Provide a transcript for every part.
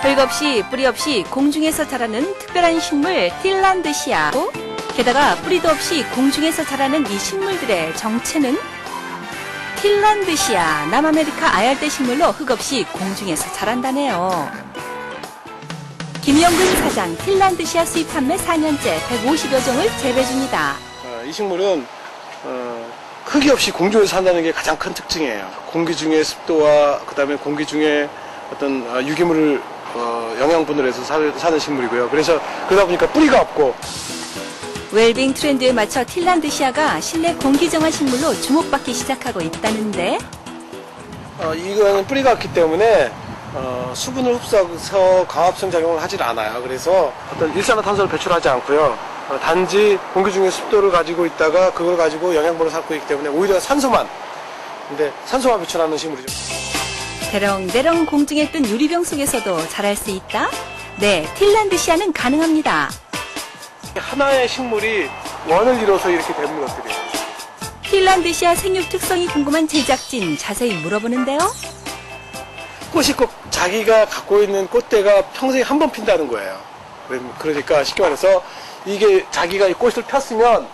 흙없이 뿌리 없이 공중에서 자라는 특별한 식물 틸란드시아. 게다가 뿌리도 없이 공중에서 자라는 이 식물들의 정체는 틸란드시아, 남아메리카 아열대 식물로 흙없이 공중에서 자란다네요. 김영근 사장, 틸란드시아 수입 판매 4년째 150여 종을 재배 중이다. 이 식물은 흙이 없이 공중에서 산다는 게 가장 큰 특징이에요. 공기 중에 습도와 그다음에 공기 중에 어떤 유기물을 영양분을 해서 사는 식물이고요. 그래서 그러다 보니까 뿌리가 없고. 웰빙 트렌드에 맞춰 틸란드시아가 실내 공기정화 식물로 주목받기 시작하고 있다는데 이거는 뿌리가 없기 때문에 수분을 흡수해서 광합성 작용을 하질 않아요. 그래서 어떤 일산화탄소를 배출하지 않고요. 단지 공기 중에 습도를 가지고 있다가 그걸 가지고 영양분을 삼고 있기 때문에 오히려 산소만 배출하는 식물이죠. 대렁대렁 공중에 뜬 유리병 속에서도 자랄 수 있다? 네, 틸란드시아는 가능합니다. 하나의 식물이 원을 이뤄서 이렇게 되는 것들이에요. 틸란드시아 생육 특성이 궁금한 제작진 자세히 물어보는데요. 꽃이 꼭 자기가 갖고 있는 꽃대가 평생에 한 번 핀다는 거예요. 그러니까 쉽게 말해서 이게 자기가 이 꽃을 폈으면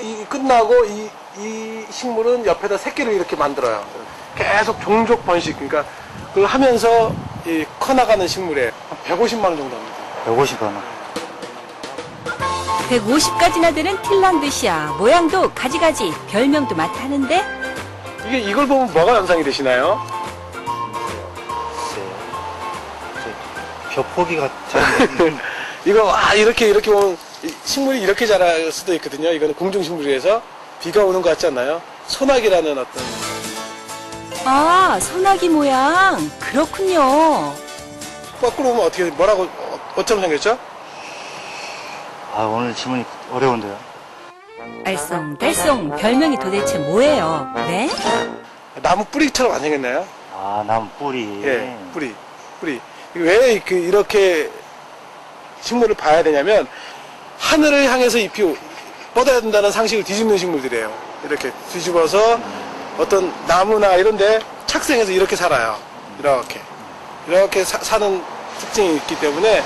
이 끝나고 이 식물은 옆에다 새끼를 이렇게 만들어요. 계속 종족 번식, 그러니까 그걸 하면서 커나가는 식물에 150만 원 정도 합니다. 150만 원. 150가지나 되는 틸란드시아, 모양도 가지가지, 별명도 많다는데 이걸 보면 뭐가 연상이 되시나요? 벼포기 같은. 이거 이렇게 보면 식물이 이렇게 자랄 수도 있거든요. 이거는 공중식물이라서 비가 오는 것 같지 않나요? 소나기라는 어떤. 소나기 모양. 그렇군요. 거꾸로 보면 어처럼 생겼죠? 오늘 질문이 어려운데요. 알쏭달쏭 별명이 도대체 뭐예요? 네? 나무 뿌리처럼 안 생겼나요? 나무 뿌리. 예, 뿌리. 왜 이렇게 식물을 봐야 되냐면 하늘을 향해서 잎이 뻗어야 된다는 상식을 뒤집는 식물들이에요. 이렇게 뒤집어서 어떤 나무나 이런데 착생해서 이렇게 살아요. 이렇게 사는 특징이 있기 때문에.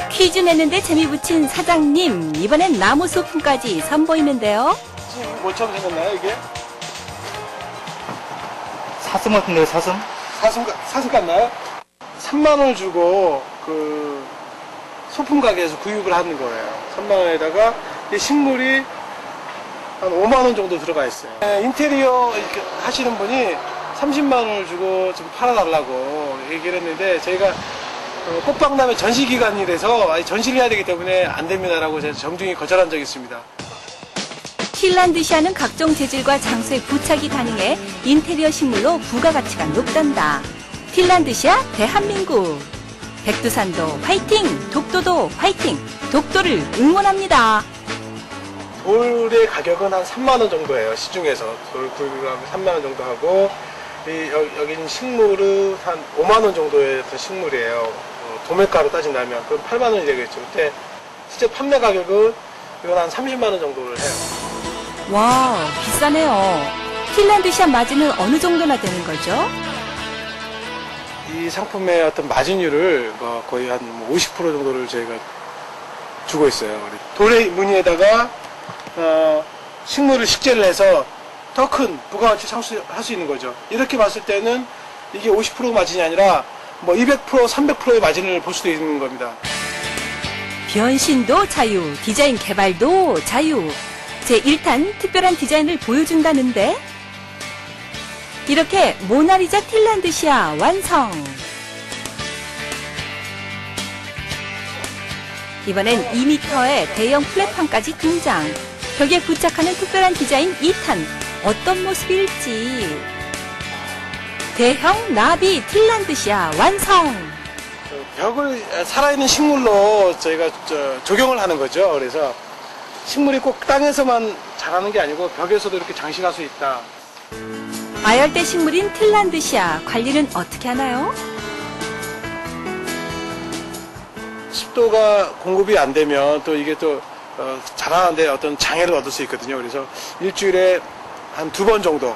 퀴즈 내는데 재미 붙인 사장님, 이번엔 나무 소품까지 선보이는데요. 지금 뭐처럼 생겼나요, 이게? 사슴 같은데요, 사슴? 사슴 같나요? 3만 원을 주고 소품 가게에서 구입을 하는 거예요. 3만 원에다가 이 식물이 한 5만 원 정도 들어가 있어요. 인테리어 하시는 분이 30만 원을 주고 좀 팔아달라고 얘기를 했는데 저희가 꽃박람회 전시 기간이라서 전시를 해야 되기 때문에 안 됩니다라고 제가 정중히 거절한 적이 있습니다. 틸란드시아는 각종 재질과 장소에 부착이 가능해 인테리어 식물로 부가가치가 높단다. 틸란드시아 대한민국. 백두산도 화이팅! 독도도 화이팅! 독도를 응원합니다. 돌의 가격은 한 3만 원 정도예요. 시중에서 돌 구입하면 3만 원 정도 하고 여기는 식물은 한 5만 원 정도의 식물이에요. 도매가로 따진다면 그럼 8만 원이 되겠죠. 근데 실제 판매 가격은 이건 한 30만 원 정도를 해요. 와, 비싸네요. 틸란드시아 마진은 어느 정도나 되는 거죠? 이 상품의 어떤 마진율을 거의 한 50% 정도를 저희가 주고 있어요. 돌의 무늬에다가 식물을 식재를 해서 더 큰 부가가치 창출할 수 있는 거죠. 이렇게 봤을 때는 이게 50% 마진이 아니라 200%, 300%의 마진을 볼 수도 있는 겁니다. 변신도 자유, 디자인 개발도 자유. 제1탄 특별한 디자인을 보여준다는데 이렇게 모나리자 틸란드시아 완성. 이번엔 2m의 대형 플랫판까지 등장. 벽에 부착하는 특별한 디자인 2탄. 어떤 모습일지. 대형 나비 틸란드시아 완성. 벽을 살아있는 식물로 저희가 조경을 하는 거죠. 그래서 식물이 꼭 땅에서만 자라는 게 아니고 벽에서도 이렇게 장식할 수 있다. 아열대 식물인 틸란드시아 관리는 어떻게 하나요? 습도가 공급이 안 되면 또 이게 또 자라는데 어떤 장애를 얻을 수 있거든요. 그래서 일주일에 한 2번 정도,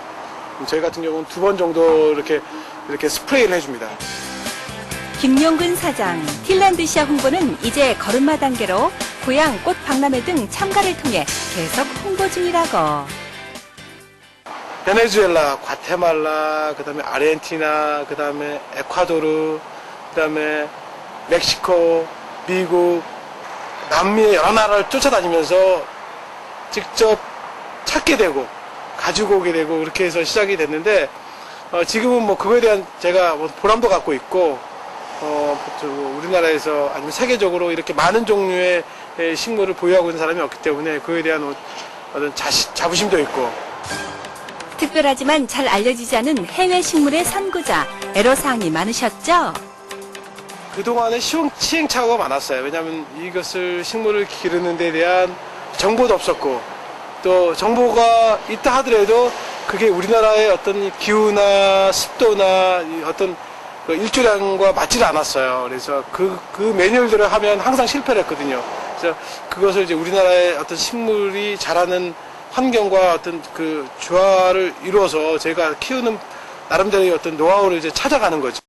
저희 같은 경우는 2번 정도 이렇게 스프레이를 해줍니다. 김용근 사장, 틸란드시아 홍보는 이제 걸음마 단계로 고향, 꽃 박람회 등 참가를 통해 계속 홍보 중이라고. 베네수엘라, 과테말라, 그 다음에 아르헨티나, 그 다음에 에콰도르, 그 다음에 멕시코, 미국, 남미의 여러 나라를 쫓아다니면서 직접 찾게 되고, 가지고 오게 되고, 그렇게 해서 시작이 됐는데, 지금은 뭐 그거에 대한 제가 뭐 보람도 갖고 있고, 우리나라에서 아니면 세계적으로 이렇게 많은 종류의 식물을 보유하고 있는 사람이 없기 때문에 그거에 대한 어떤 자부심도 있고, 특별하지만 잘 알려지지 않은 해외 식물의 선구자, 애로사항이 많으셨죠? 그동안에 시행착오가 많았어요. 왜냐하면 이것을 식물을 기르는 데 대한 정보도 없었고, 또 정보가 있다 하더라도 그게 우리나라의 어떤 기후나 습도나 어떤 그 일조량과 맞지를 않았어요. 그래서 그 매뉴얼대로 하면 항상 실패를 했거든요. 그래서 그것을 이제 우리나라의 어떤 식물이 자라는 환경과 어떤 그 조화를 이루어서 제가 키우는 나름대로의 어떤 노하우를 이제 찾아가는 거죠.